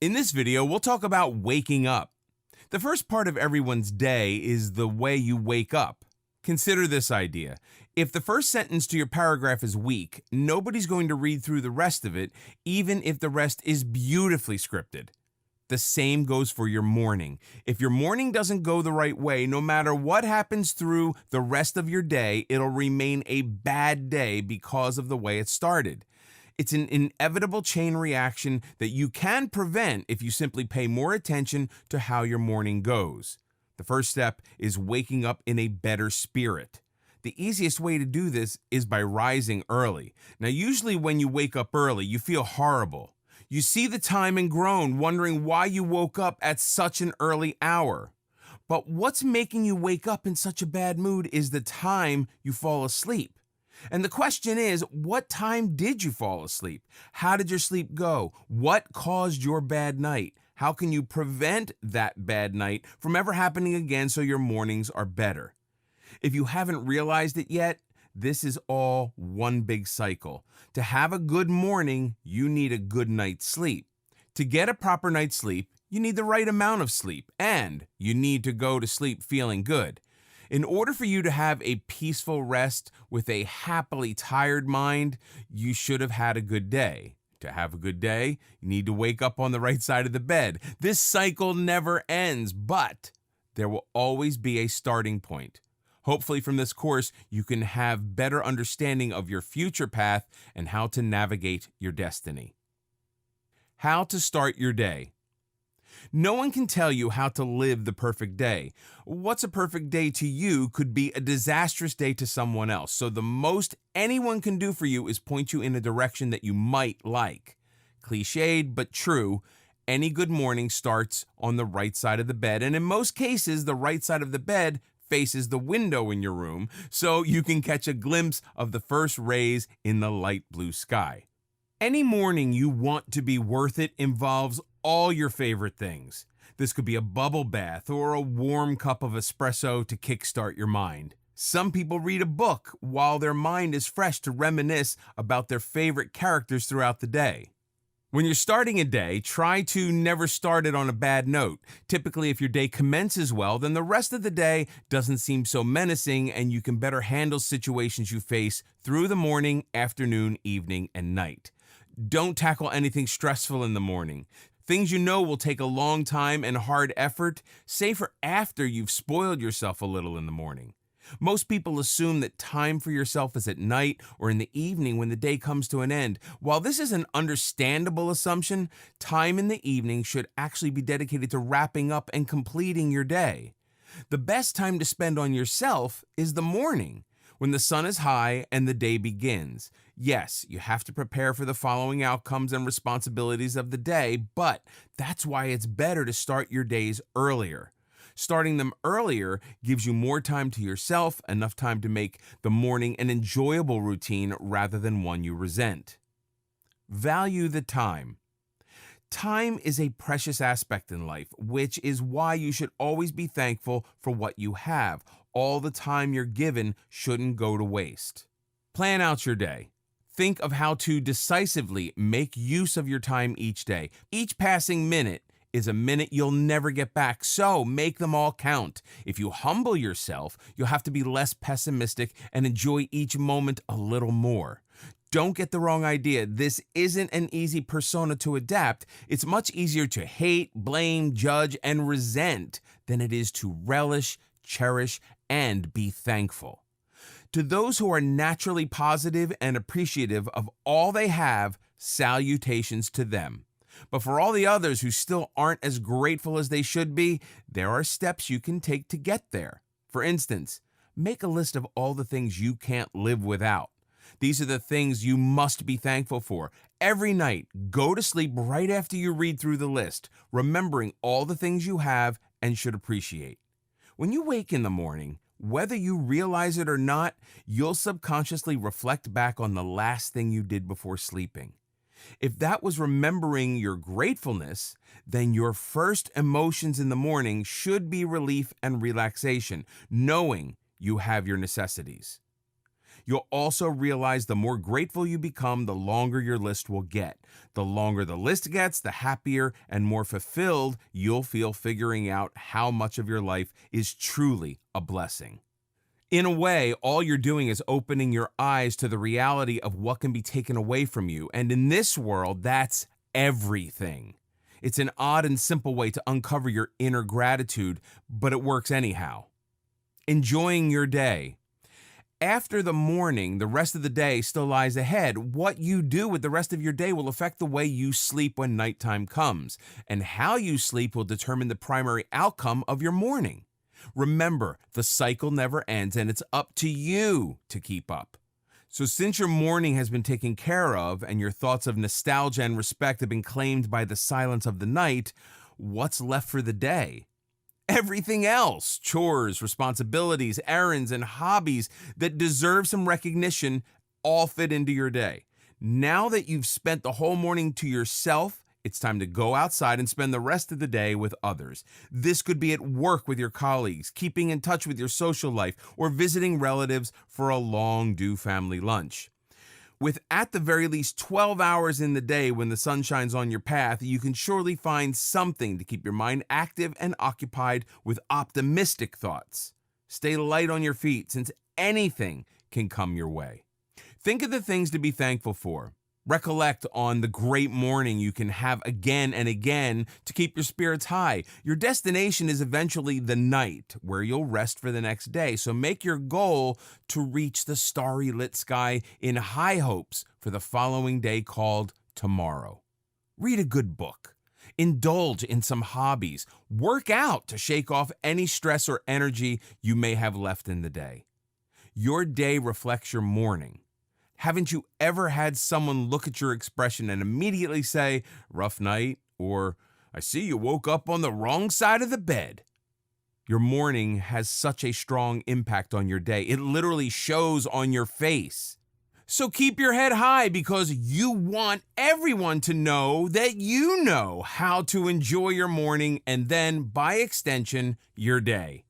In this video, we'll talk about waking up. The first part of everyone's day is the way you wake up. Consider this idea. If the first sentence to your paragraph is weak, nobody's going to read through the rest of it, even if the rest is beautifully scripted. The same goes for your morning. If your morning doesn't go the right way, no matter what happens through the rest of your day, it'll remain a bad day because of the way it started. It's an inevitable chain reaction that you can prevent if you simply pay more attention to how your morning goes. The first step is waking up in a better spirit. The easiest way to do this is by rising early. Now, usually when you wake up early, you feel horrible. You see the time and groan, wondering why you woke up at such an early hour. But what's making you wake up in such a bad mood is the time you fall asleep. And the question is, what time did you fall asleep? How did your sleep go? What caused your bad night? How can you prevent that bad night from ever happening again so your mornings are better? If you haven't realized it yet, this is all one big cycle. To have a good morning, you need a good night's sleep. To get a proper night's sleep, you need the right amount of sleep, and you need to go to sleep feeling good. In order for you to have a peaceful rest with a happily tired mind, you should have had a good day. To have a good day, you need to wake up on the right side of the bed. This cycle never ends, but there will always be a starting point. Hopefully from this course, you can have better understanding of your future path and how to navigate your destiny. How to start your day. No one can tell you how to live the perfect day. What's a perfect day to you could be a disastrous day to someone else. So the most anyone can do for you is point you in a direction that you might like. Cliched, but true, any good morning starts on the right side of the bed. And in most cases, the right side of the bed faces the window in your room, so you can catch a glimpse of the first rays in the light blue sky. Any morning you want to be worth it involves all your favorite things. This could be a bubble bath or a warm cup of espresso to kickstart your mind. Some people read a book while their mind is fresh to reminisce about their favorite characters throughout the day. When you're starting a day, try to never start it on a bad note. Typically, if your day commences well, then the rest of the day doesn't seem so menacing and you can better handle situations you face through the morning, afternoon, evening, and night. Don't tackle anything stressful in the morning. Things you know will take a long time and hard effort, save for after you've spoiled yourself a little in the morning. Most people assume that time for yourself is at night or in the evening when the day comes to an end. While this is an understandable assumption, time in the evening should actually be dedicated to wrapping up and completing your day. The best time to spend on yourself is the morning, when the sun is high and the day begins. Yes, you have to prepare for the following outcomes and responsibilities of the day, but that's why it's better to start your days earlier. Starting them earlier gives you more time to yourself, enough time to make the morning an enjoyable routine rather than one you resent. Value the time. Time is a precious aspect in life, which is why you should always be thankful for what you have. All the time you're given shouldn't go to waste. Plan out your day. Think of how to decisively make use of your time each day. Each passing minute is a minute you'll never get back, so make them all count. If you humble yourself, you'll have to be less pessimistic and enjoy each moment a little more. Don't get the wrong idea. This isn't an easy persona to adapt. It's much easier to hate, blame, judge, and resent than it is to relish, cherish, and be thankful. To those who are naturally positive and appreciative of all they have, salutations to them. But for all the others who still aren't as grateful as they should be, there are steps you can take to get there. For instance, make a list of all the things you can't live without. These are the things you must be thankful for. Every night, go to sleep right after you read through the list, remembering all the things you have and should appreciate. When you wake in the morning, whether you realize it or not, you'll subconsciously reflect back on the last thing you did before sleeping. If that was remembering your gratefulness, then your first emotions in the morning should be relief and relaxation, knowing you have your necessities. You'll also realize the more grateful you become, the longer your list will get. The longer the list gets, the happier and more fulfilled you'll feel figuring out how much of your life is truly a blessing. In a way, all you're doing is opening your eyes to the reality of what can be taken away from you. And in this world, that's everything. It's an odd and simple way to uncover your inner gratitude, but it works anyhow. Enjoying your day. After the morning, the rest of the day still lies ahead. What you do with the rest of your day will affect the way you sleep when nighttime comes, and how you sleep will determine the primary outcome of your morning. Remember, the cycle never ends, and it's up to you to keep up. So since your morning has been taken care of and your thoughts of nostalgia and respect have been claimed by the silence of the night, what's left for the day? Everything else, chores, responsibilities, errands, and hobbies that deserve some recognition all fit into your day. Now that you've spent the whole morning to yourself, it's time to go outside and spend the rest of the day with others. This could be at work with your colleagues, keeping in touch with your social life, or visiting relatives for a long-due family lunch. With at the very least 12 hours in the day when the sun shines on your path, you can surely find something to keep your mind active and occupied with optimistic thoughts. Stay light on your feet, since anything can come your way. Think of the things to be thankful for. Recollect on the great morning you can have again and again to keep your spirits high. Your destination is eventually the night, where you'll rest for the next day. So make your goal to reach the starry lit sky in high hopes for the following day called tomorrow. Read a good book. Indulge in some hobbies. Work out to shake off any stress or energy you may have left in the day. Your day reflects your morning. Haven't you ever had someone look at your expression and immediately say, "Rough night," or "I see you woke up on the wrong side of the bed"? Your morning has such a strong impact on your day. It literally shows on your face. So keep your head high, because you want everyone to know that you know how to enjoy your morning and then, by extension, your day.